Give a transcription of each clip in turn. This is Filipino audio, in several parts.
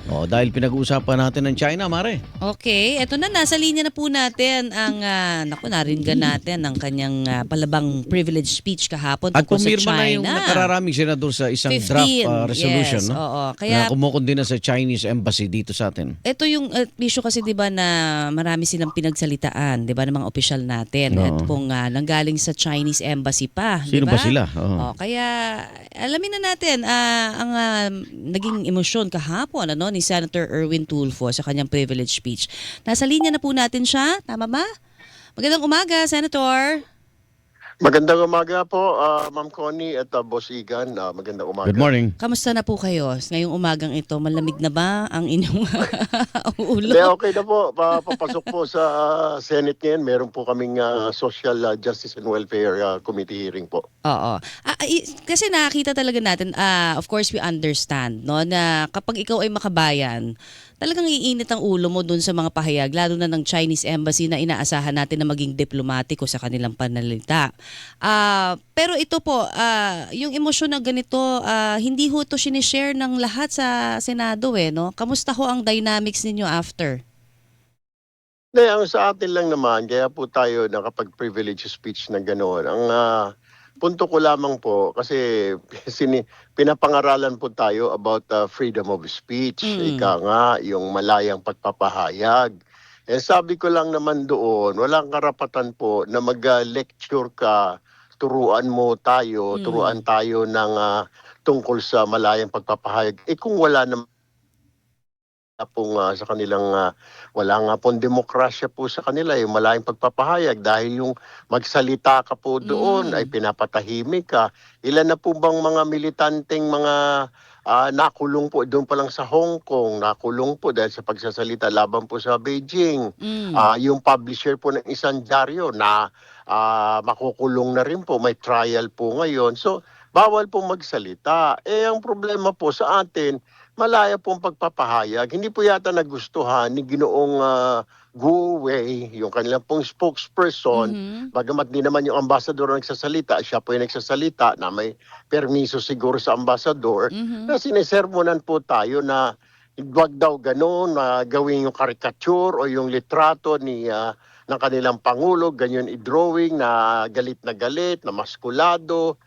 Dahil pinag-uusapan natin ng China, Mare. Okay, eto na, nasa linya na po natin ang, naringgan natin ang kanyang palabang privilege speech kahapon At tungkol sa pumirma na yung China. nakararaming senador sa isang draft 15, resolution, yes, no? oo. Na Kaya kumukundi na sa Chinese embassy dito sa atin. ito yung issue kasi 'di ba na marami silang pinagsalitaan, 'di ba, ng mga opisyal natin at Oo. kung nanggaling sa Chinese embassy pa, 'di Sino ba ba? sila? Oo. Kaya alamin na natin ang naging emosyon kahapon ni Senator Erwin Tulfo sa kanyang privilege speech. Nasa linya na po natin siya, tama ba? Magandang umaga, Senator. Magandang umaga po, Ma'am Connie at Boss Igan. Magandang umaga. Good morning. Kamusta na po kayo ngayong umagang ito? Malamig na ba ang inyong ulo? Hindi, okay na po. Papasok po sa Senate ngayon. Meron po kaming Social Justice and Welfare Committee hearing po. Oo. Kasi nakakita talaga natin, of course we understand, no, na kapag ikaw ay makabayan, talagang iinit ang ulo mo dun sa mga pahayag, lalo na ng Chinese Embassy na inaasahan natin na maging diplomatiko sa kanilang pananalita. Pero ito po, yung emosyon na ganito, hindi ho ito sinishare ng lahat sa Senado no? Kamusta ho ang dynamics ninyo after? Hindi, ang sa atin lang naman, kaya po tayo nakapag-privilege speech na gano'n. Ang punto ko lamang po, kasi pinapangaralan po tayo about freedom of speech. Ika nga, yung malayang pagpapahayag. Sabi ko lang naman doon, walang karapatan po na mag-lecture ka, turuan mo tayo, turuan tayo ng tungkol sa malayang pagpapahayag. Kung wala naman pong sa kanilang wala nga pong demokrasya po sa kanila yung malayang pagpapahayag dahil yung magsalita ka po doon ay pinapatahimik ka. Ilan na po bang mga militanteng mga nakulong po doon pa lang sa Hong Kong, nakulong po dahil sa pagsasalita laban po sa Beijing. Yung publisher po ng isang dyaryo na makukulong na rin po, may trial po ngayon. So bawal po magsalita. Ang problema po sa atin, malaya pong pagpapahayag. Hindi po yata nagustuhan ni Ginoong Guo Wei, yung kanilang pong spokesperson, bagamat di naman yung ambassador ang nagsasalita, siya po yung nagsasalita na may permiso siguro sa ambassador, na sinesermonan po tayo na wag daw gano'n, na gawin yung caricature o yung litrato ng kanilang Pangulo, ganyan i-drawing na galit, na maskulado.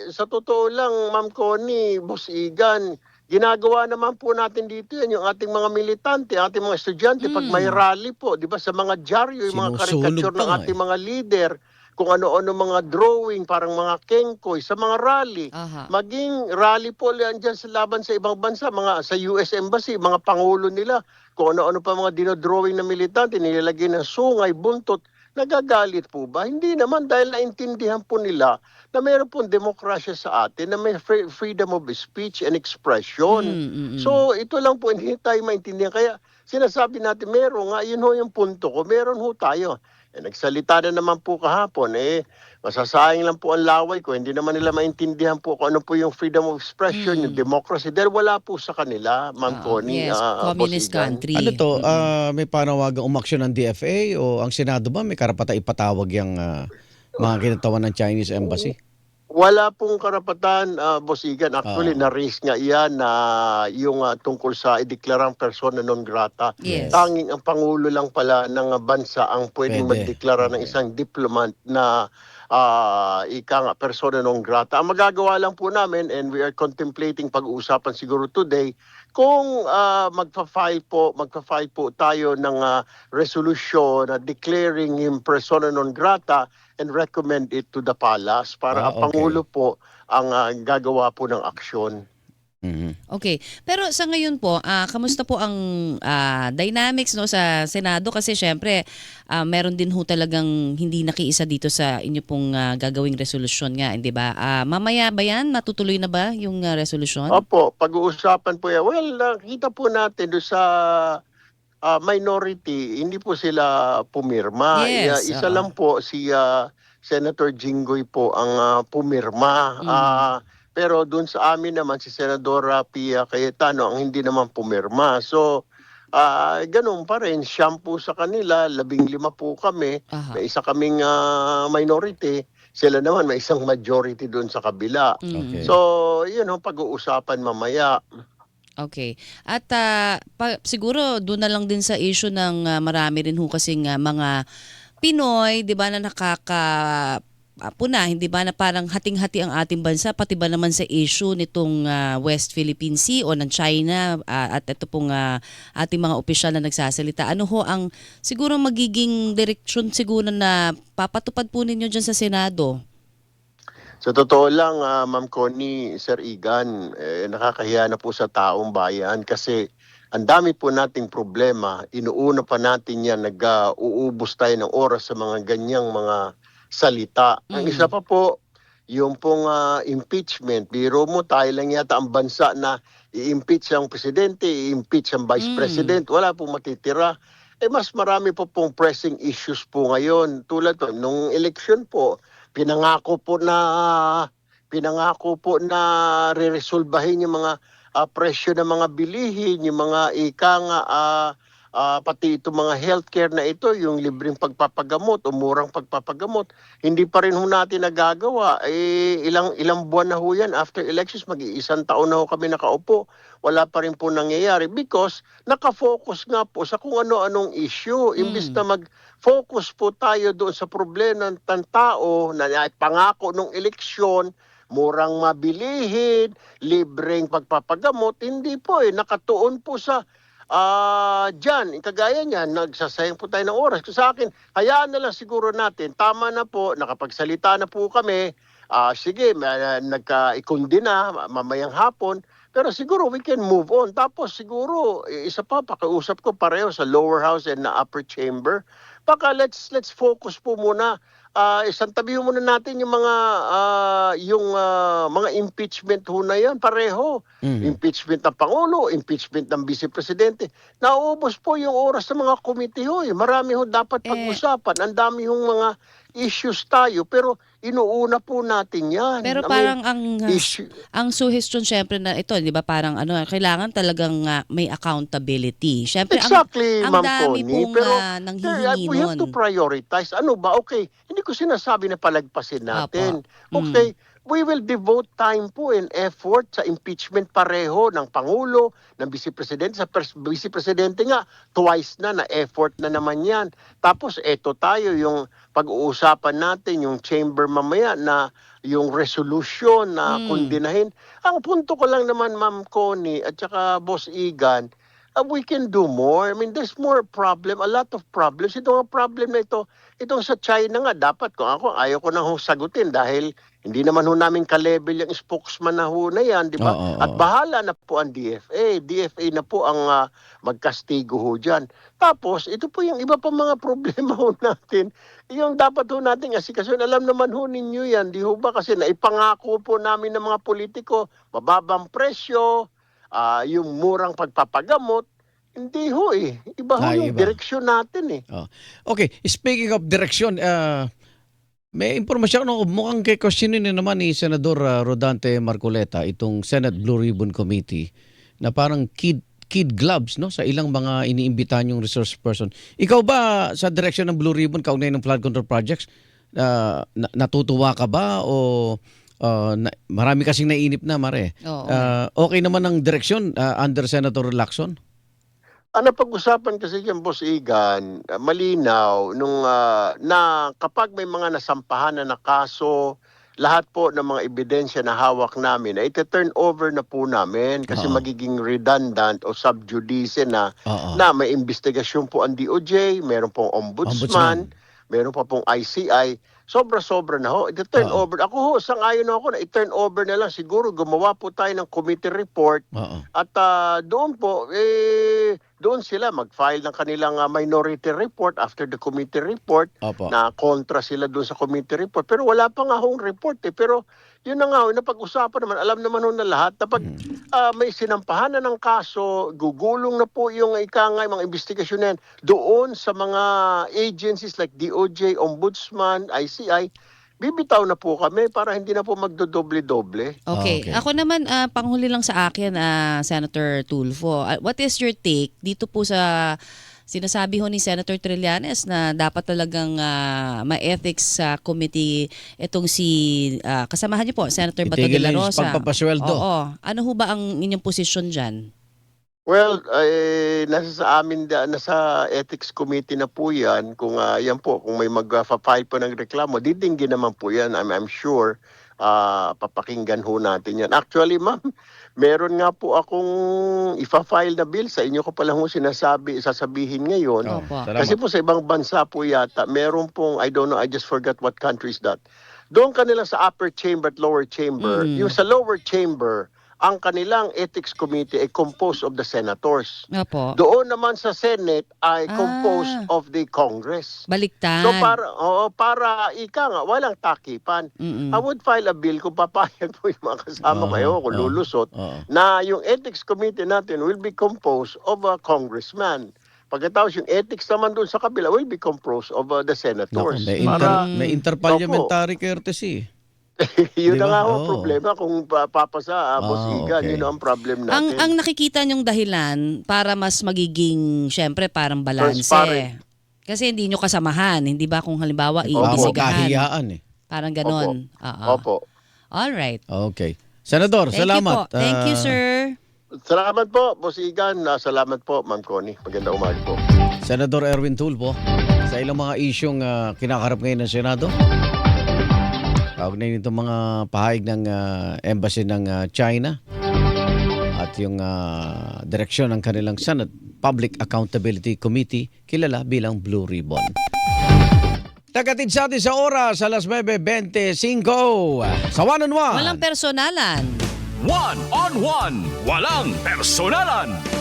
Sa totoo lang, Ma'am Connie, Boss Igan, ginagawa naman po natin dito yan, yung ating mga militante, ating mga estudyante, pag may rally po, di ba, sa mga dyaryo, yung mga Sinusunog caricature pa ng nga ating mga leader, kung ano-ano mga drawing, parang mga kengkoy, sa mga rally. Aha. Maging rally po yan dyan sa laban sa ibang bansa, mga sa US Embassy, mga pangulo nila, kung ano-ano pa mga dinodrawing ng militante, nilalagay ng sungay, buntot, nagagalit po ba? Hindi naman, dahil naintindihan po nila na mayroon pong demokrasya sa atin, na may freedom of speech and expression. So ito lang po, hindi tayo maintindihan. Kaya sinasabi natin, meron nga, yun ho yung punto ko, meron ho tayo. Nagsalita na naman po kahapon, masasayang lang po ang laway ko, hindi naman nila maintindihan po kung ano po yung freedom of expression, yung democracy, dahil wala po sa kanila, Ma'am Connie, Yes, Boss communist Igan. country. Ano to? May panawagang umaksyon ng DFA o ang Senado ba may karapatan ipatawag yung mga kinatawan ng Chinese embassy? Wala pong karapatan, Boss Igan. Actually, Ah. na-raise nga iyan na yung tungkol sa ideklarang persona non grata. Yes. Tanging ang Pangulo lang pala ng bansa ang pwedeng Pwede. magdeklara ng Okay. isang diplomat na ika nga persona non grata. Ang magagawa lang po namin, and we are contemplating pag-uusapan siguro today, kung magpa-file po tayo ng resolution declaring him persona non grata and recommend it to the palace para ang Okay. Pangulo po ang gagawa po ng aksyon. Okay. Pero sa ngayon po, kamusta po ang dynamics sa Senado? Kasi syempre, meron din ho talagang hindi nakiisa dito sa inyo pong gagawing resolusyon nga, hindi ba? Mamaya ba yan? Matutuloy na ba yung resolusyon? Opo, pag-uusapan po yan. Well, nakita po natin doon sa minority, hindi po sila pumirma. Yes, Isa oo. lang po si Senator Jinggoy po ang pumirma. Pero doon sa amin naman si Senadora Pia Cayetano ang hindi naman pumirma. So, ganun pa rin. Siyam po sa kanila, 15 po kami. Aha. May isa kaming minority. Sila naman may isang majority doon sa kabila. Okay. So, yun ang pag-uusapan mamaya. Okay. At siguro doon na lang din sa issue ng marami rin ho kasing mga Pinoy, 'di ba, na puna, hindi ba, na parang hating-hati ang ating bansa pati ba naman sa issue nitong West Philippine Sea o ng China, at ito pong ating mga opisyal na nagsasalita. Ano ho ang siguro magiging direksyon siguro na papatupad po ninyo diyan sa Senado? Sa totoo lang, Ma'am Connie, Sir Igan, nakakahiya na po sa taong bayan kasi ang dami po nating problema. Inuuna pa natin yan, uubos tayo ng oras sa mga ganyang mga salita. Ang isa pa po, yung pong impeachment. Biro mo, tayo lang yata ang bansa na i-impeach ang presidente, i-impeach ang vice president. Wala pong matitira. Mas marami po pong pressing issues po ngayon. Tulad po, nung election po, pinangako po na reresolbahin yung mga presyo ng mga bilihin, yung mga pati itong mga healthcare na ito, yung libreng pagpapagamot o murang pagpapagamot, hindi pa rin ho natin nagagawa. Ilang buwan na ho yan after elections, mag-iisang taon na ho kami nakaupo. Wala pa rin po nangyayari because nakafocus nga po sa kung ano-anong issue. Imbis na mag-focus po tayo doon sa problema ng tao na pangako ng eleksyon, murang mabilihin, libreng pagpapagamot, hindi po nakatuon po sa dyan, kagaya niyan, nagsasayang po tayo ng oras. Sa akin, hayaan na lang siguro natin, tama na po, nakapagsalita na po kami, sige, nagka-ikundi na, mamayang hapon, pero siguro we can move on. Tapos siguro, isa pa, pakiusap ko pareho sa lower house and na upper chamber, baka let's focus po muna. Isang tabihin muna natin yung mga impeachment ho na yan, pareho. Impeachment ng Pangulo, impeachment ng Vice Presidente. Nauubos po yung oras ng mga committee ho. Marami ho dapat pag-usapan. Ang dami hong mga issues tayo, pero inuuna po natin yan. Pero parang ang suggestion syempre na ito, 'di ba, parang kailangan talagang may accountability. Syempre exactly, ang Ma'am dami Connie, pong pero nanghihingi we have to nun. prioritize. Ano ba? Okay, hindi ko sinasabi na palagpasin natin. Apo. Okay, we will devote time po and effort sa impeachment pareho ng Pangulo, ng Vice Presidente. Sa Vice Presidente nga, twice na effort na naman yan. Tapos eto tayo, yung pag-uusapan natin, yung chamber mamaya na yung resolution na kundinahin. Ang punto ko lang naman, Ma'am Connie at saka Boss Igan, we can do more. I mean, there's more problem, a lot of problems. Ito nga problem na ito, itong sa China nga, dapat kung ako, ayaw ko na sagutin dahil hindi naman ho namin ka-level yung spokesman na ho na yan, di ba? Oo. At bahala na po ang DFA. DFA na po ang magkastigo ho dyan. Tapos, ito po yung iba pa mga problema ho natin. Yung dapat ho natin asikaso, alam naman ho ninyo yan, di ho ba? Kasi naipangako po namin ng mga politiko, mababang presyo, yung murang pagpapagamot, hindi ho Iba ho yung Iba. direksyon natin Okay, speaking of direction, may impormasyon ako, mukhang questionin na naman ni Senador Rodante Marcoleta itong Senate Blue Ribbon Committee na parang kid gloves, no, sa ilang mga iniimbitahan yung resource person. Ikaw ba sa direction ng Blue Ribbon kaugnay ng flood control projects, natutuwa ka ba o marami kasing nainip na, Mare? Oo. Okay naman ang direksyon under Senator Lacson? Pag-usapan kasi yung Boss Igan, malinaw na kapag may mga nasampahan na kaso, lahat po ng mga ebidensya na hawak namin ay ite-turn over na po namin kasi magiging redundant o sub judice na may investigasyon po ang DOJ, meron pong ombudsman, meron pa pong ICI. Sobra-sobra na ho. I-turn over. Ako ho, sang-ayon ako na i-turn over na lang. Siguro gumawa po tayo ng committee report. At doon po, doon sila mag-file ng kanilang minority report after the committee report na kontra sila doon sa committee report. Pero wala pa nga hong report Pero yun na nga, napag-usapan naman, alam naman ho na lahat na pag may sinampahan na ng kaso, gugulong na po yung mga investigasyon na yan doon sa mga agencies like DOJ, Ombudsman, ICI, bibitaw na po kami para hindi na po magdodoble-doble. Okay. Ako naman, panghuli lang sa akin, Senator Tulfo. What is your take dito po sa sinasabi ho ni Senator Trillanes na dapat talagang ma-ethics committee itong kasamahan niyo po, Senator Bato de la Itigil yung Rosa. pagpapasweldo. Oo. Ano ho ba ang inyong posisyon dyan? Well, nasa sa amin, nasa ethics committee na po yan. Kung yan po, kung may mag-file po ng reklamo, didinggin naman po yan. I'm sure papakinggan ho natin yan. Actually, ma'am, meron nga po akong ifa-file na bill. Sa inyo ko pala ho sasabihin ngayon. Oh, Opo. salamat. Kasi po sa ibang bansa po yata, meron pong, I don't know, I just forgot what country is that. Doon kanila sa upper chamber at lower chamber. Yung sa lower chamber, ang kanilang ethics committee ay composed of the senators. Opo. Doon naman sa Senate ay composed of the Congress. Baliktad. So para ika nga, walang takipan. Mm-mm. I would file a bill kung papayag po yung mga kasama kayo, kung lulusot, Oo. na yung ethics committee natin will be composed of a congressman. Pagkatapos yung ethics naman doon sa kabila will be composed of the Naku, senators. may interparliamentary courtesy. Yun Di na ba? nga ho, Oo. problema kung papasa, Boss Igan, okay. yun ang problem Ang natin. nakikita nyong dahilan para mas magiging, syempre, parang balanse. Transparent. Kasi hindi nyo kasamahan, hindi ba kung halimbawa Baka iimbestigahan. kahiyaan eh. Parang ganon. Oo. Opo. Alright. Okay. Senador, Thank salamat. you po. Thank you, sir. Salamat po, Boss Igan. Salamat po, Ma'am Connie. Magandang umaga po. Senador Erwin Tulfo, sa ilang mga isyong kinakarap ngayon ng Senado. Kaugnay nito mga pahayag ng embassy ng China at yung direksyon ng kanilang Senate Public Accountability Committee, kilala bilang Blue Ribbon. Tagatid sa atin sa oras, alas 9:25 sa One on One. Walang personalan. One on one, walang personalan.